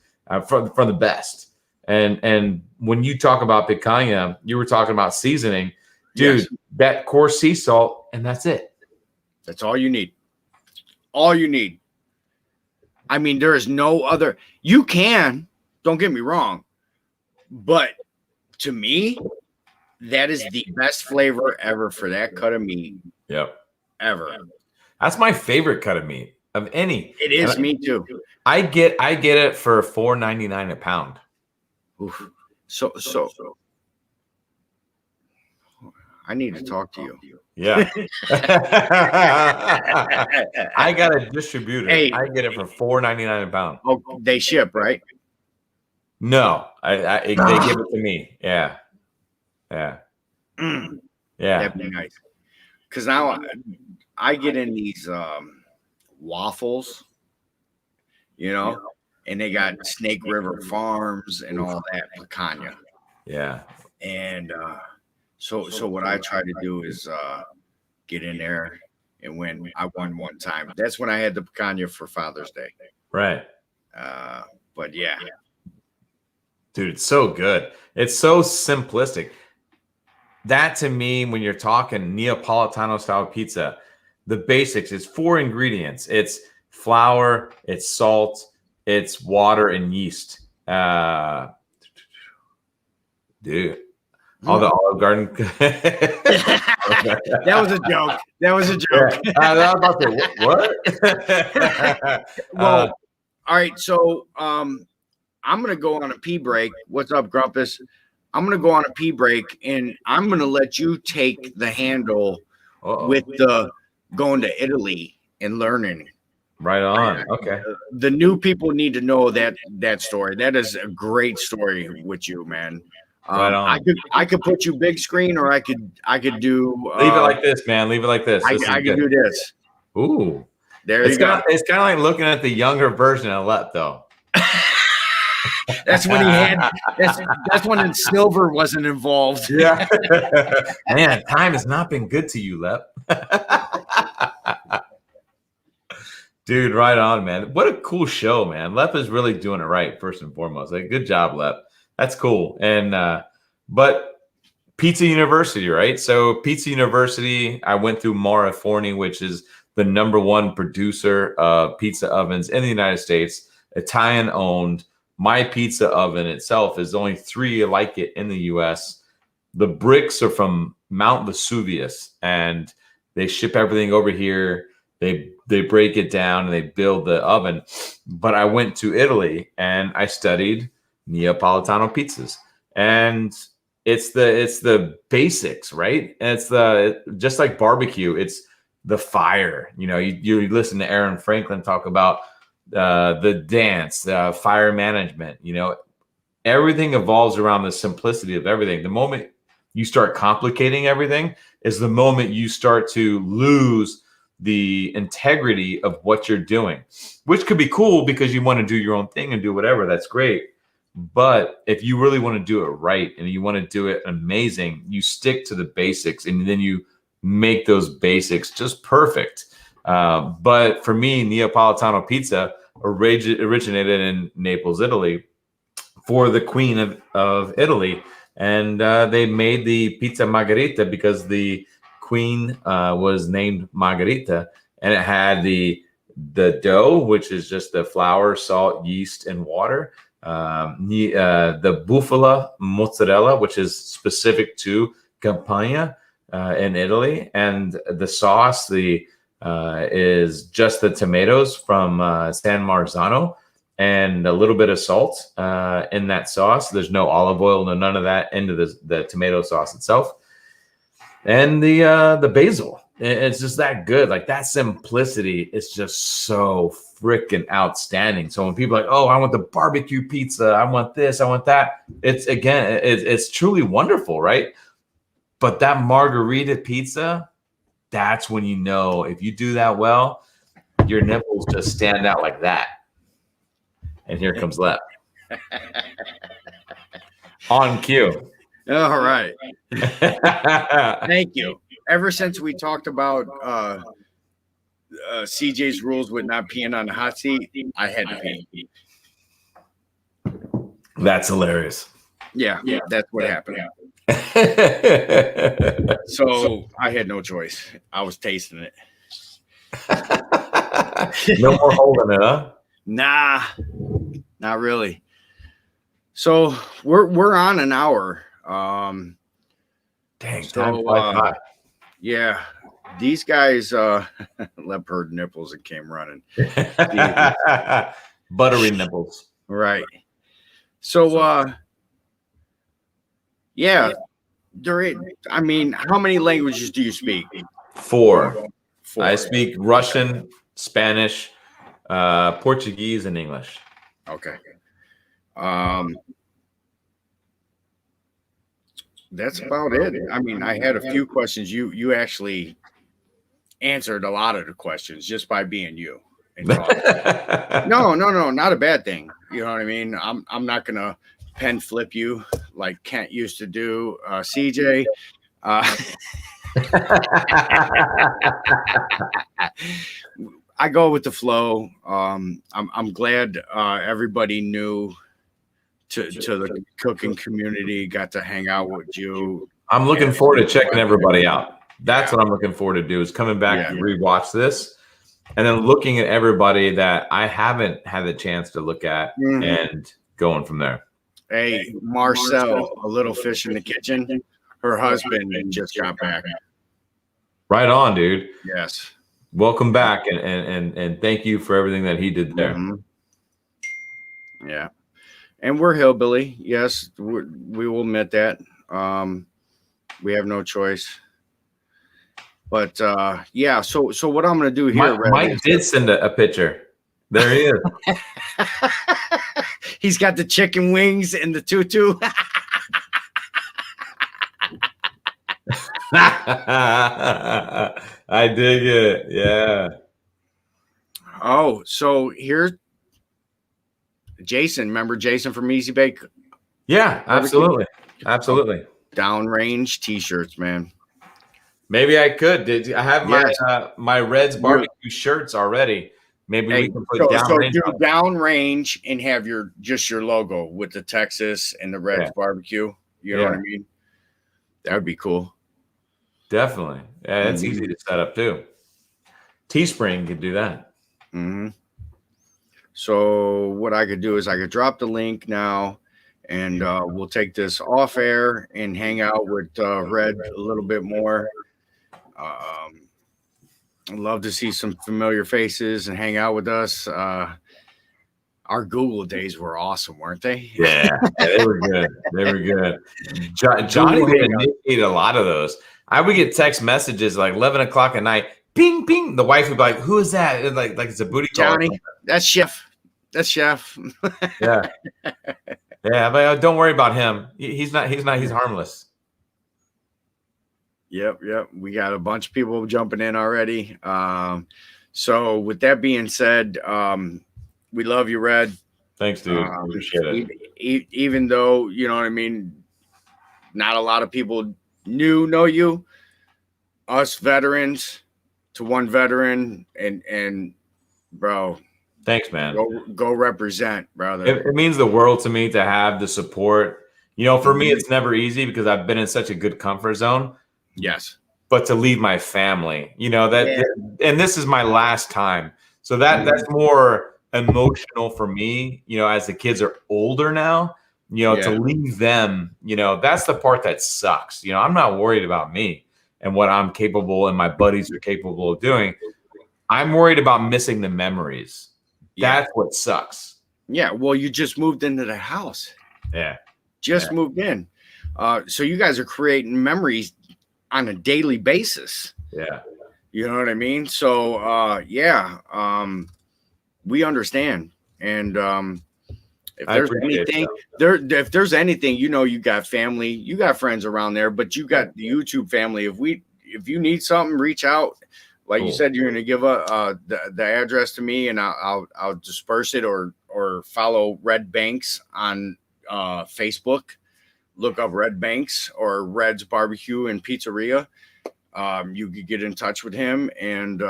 From the best. And when you talk about picanha, you were talking about seasoning. Dude, that coarse sea salt, and that's it. That's all you need. All you need. I mean, there is no other. You can, don't get me wrong, but to me, that is the best flavor ever for that cut of meat. Yep. Ever. That's my favorite cut of meat of any. It is me too. I get it for $4.99 a pound. Oof. So I need to talk to you. Yeah. I got a distributor. Hey. I get it for $4.99 a pound. Oh, they ship, right? No, they give it to me. Yeah. Yeah. Mm, Yeah. that'd be nice. Because now I get in these waffles, and they got Snake River Farms and all that picanha. Yeah. And so what I try to do is get in there and win. I won one time. That's when I had the picanha for Father's Day. Right. But yeah. Dude, it's so good. It's so simplistic. That to me, when you're talking Neapolitano style pizza, the basics is 4 ingredients. It's flour, it's salt, it's water and yeast. Dude, all the Olive Garden. That was a joke. That was a joke. Yeah. I was about to what? Well, all right. So I'm gonna go on a pee break. What's up, Grumpus? I'm gonna go on a pee break, and I'm gonna let you take the handle with the going to Italy and learning. Right on. Okay. The new people need to know that story. That is a great story with you, man. Right on. I could put you big screen, or I could do. Leave it like this, man. Leave it like this. I could do this. Ooh, there you go. It's kind of like looking at the younger version of Let, though. That's when he had. That's when silver wasn't involved. Yeah. Man, time has not been good to you, Lep. Dude, right on, man. What a cool show, man. Lep is really doing it right, first and foremost. Like, good job, Lep. That's cool. And but Pizza University, right? So Pizza University, I went through Mara Forni, which is the #1 producer of pizza ovens in the United States, Italian owned. My pizza oven itself is only 3 like it in the US. The bricks are from Mount Vesuvius, and they ship everything over here. They break it down and they build the oven. But I went to Italy and I studied Neapolitano pizzas, and it's the basics, right? And it's just like barbecue. It's the fire. You listen to Aaron Franklin talk about the dance, the fire management. Everything evolves around the simplicity of everything. The moment you start complicating everything is the moment you start to lose the integrity of what you're doing, which could be cool because you want to do your own thing and do whatever. That's great. But if you really want to do it right and you want to do it amazing, you stick to the basics and then you make those basics just perfect. But for me, Neapolitano pizza originated in Naples, Italy, for the Queen of Italy. And they made the pizza margherita because the Queen was named Margherita, and it had the dough, which is just the flour, salt, yeast, and water. The bufala mozzarella, which is specific to Campania in Italy, and the sauce is just the tomatoes from San Marzano and a little bit of salt in that sauce. There's no olive oil, no none of that into the tomato sauce itself. And the basil, it's just that good. Like, that simplicity is just so freaking outstanding. So when people are like, oh, I want the barbecue pizza, I want this, I want that, it's truly wonderful, right? But that margarita pizza, that's when if you do that well, your nipples just stand out like that. And here comes Lep. On cue. All right. Thank you. Ever since we talked about CJ's rules with not peeing on the hot seat, I had to pee. That's hilarious. Yeah, that's what happened. So I had no choice. I was tasting it. No more holding it, huh? Nah, not really. So we're on an hour. Dang, time flies by. Yeah, these guys leopard nipples and came running. Buttery nipples. Right. So yeah, I mean, how many languages do you speak? 4. I 4. speak Russian, Spanish, Portuguese, and English. Okay. That's about it. I mean, I had a few questions. You actually answered a lot of the questions just by being you and talking. No, not a bad thing. You know what I mean? I'm not gonna pen flip you like Kent used to do. CJ. I go with the flow. I'm glad everybody knew to the cooking community got to hang out with you. I'm looking forward to checking everybody out. That's what I'm looking forward to do is coming back to rewatch this and then looking at everybody that I haven't had the chance to look at and going from there. Hey, Marcel, a little fish in the kitchen. Her husband just got back. Right on, dude. Yes. Welcome back and thank you for everything that he did there. Yeah. And we're hillbilly. Yes, we will admit that. We have no choice. But yeah, so what I'm going to do here, Mike did send a picture. There he is. He's got the chicken wings and the tutu. I dig it. Yeah. Oh, so here's Jason. Remember Jason from Easy Bake? Yeah, absolutely. Absolutely. Downrange t-shirts, man. Maybe I could. I have my Reds barbecue shirts already. Maybe we can put downrange. So do downrange and have your logo with the Texas and the Reds barbecue. You know what I mean? That would be cool. Definitely. Yeah, it's easy to set up too. Teespring could do that. So what I could do is I could drop the link now, and we'll take this off air and hang out with Red a little bit more. I'd love to see some familiar faces and hang out with us. Our Google days were awesome, weren't they? Yeah, they were good. They were good. Johnny would initiate a lot of those. I would get text messages like 11 o'clock at night. Ping, ping. The wife would be like, "Who is that?" And like it's a booty call. Johnny, that's Chef. That's Chef. Yeah, yeah. But don't worry about him. He's harmless. Yep. We got a bunch of people jumping in already. So with that being said, we love you, Red. Thanks, dude. Appreciate it. Even though, you know what I mean, not a lot of people know you, us veterans to one veteran, and bro. Thanks, man. Go represent, brother. It means the world to me to have the support. You know, for me, it's never easy because I've been in such a good comfort zone. Yes. But to leave my family, you know, and this is my last time. So that's more emotional for me, you know, as the kids are older now, you know, to leave them, you know, that's the part that sucks. You know, I'm not worried about me and what I'm capable and my buddies are capable of doing. I'm worried about missing the memories. That's what sucks. Yeah. Well, you just moved into the house. Yeah. Just moved in. So you guys are creating memories on a daily basis. Yeah. You know what I mean? So, we understand. And if there's anything, you know, you got family, you got friends around there, but you got the YouTube family. If you need something, reach out. Like you said, you're going to give the address to me, and I'll disperse it or follow Red Banks on Facebook. Look up Red Banks or Red's Barbecue and Pizzeria. You could get in touch with him. And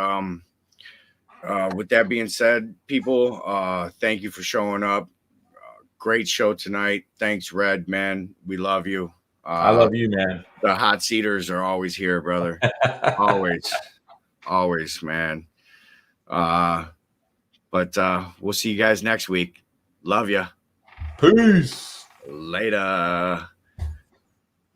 with that being said, people, thank you for showing up. Great show tonight. Thanks, Red, man. We love you. I love you, man. The hot seaters are always here, brother. Always, man. But we'll see you guys next week. Love ya. Peace. Later.